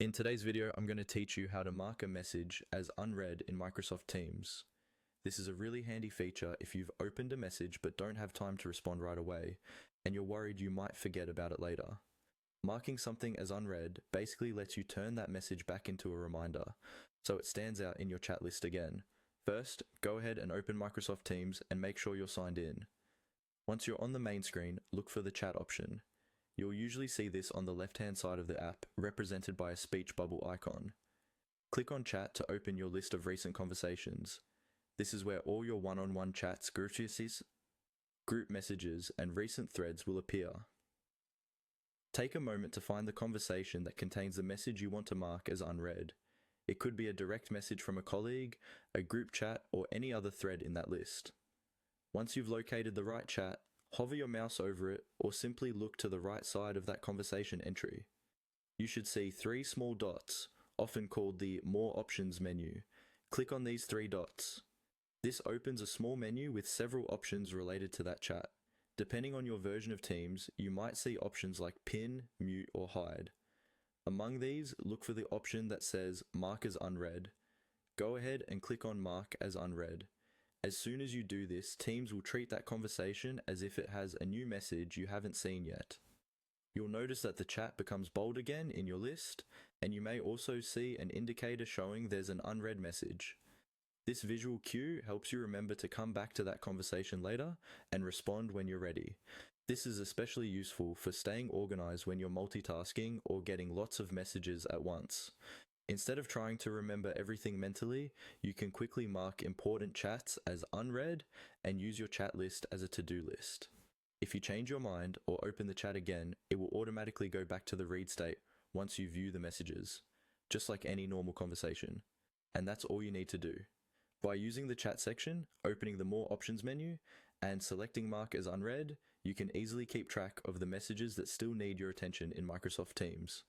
In today's video, I'm going to teach you how to mark a message as unread in Microsoft Teams. This is a really handy feature if you've opened a message but don't have time to respond right away, and you're worried you might forget about it later. Marking something as unread basically lets you turn that message back into a reminder, so it stands out in your chat list again. First, go ahead and open Microsoft Teams and make sure you're signed in. Once you're on the main screen, look for the chat option. You'll usually see this on the left-hand side of the app, represented by a speech bubble icon. Click on Chat to open your list of recent conversations. This is where all your one-on-one chats, group messages, and recent threads will appear. Take a moment to find the conversation that contains the message you want to mark as unread. It could be a direct message from a colleague, a group chat, or any other thread in that list. Once you've located the right chat, hover your mouse over it or simply look to the right side of that conversation entry. You should see 3 small dots, often called the More Options menu. Click on these 3 dots. This opens a small menu with several options related to that chat. Depending on your version of Teams, you might see options like pin, mute, or hide. Among these, look for the option that says Mark as Unread. Go ahead and click on Mark as Unread. As soon as you do this, Teams will treat that conversation as if it has a new message you haven't seen yet. You'll notice that the chat becomes bold again in your list, and you may also see an indicator showing there's an unread message. This visual cue helps you remember to come back to that conversation later and respond when you're ready. This is especially useful for staying organized when you're multitasking or getting lots of messages at once. Instead of trying to remember everything mentally, you can quickly mark important chats as unread and use your chat list as a to-do list. If you change your mind or open the chat again, it will automatically go back to the read state once you view the messages, just like any normal conversation. And that's all you need to do. By using the chat section, opening the More Options menu, and selecting Mark as Unread, you can easily keep track of the messages that still need your attention in Microsoft Teams.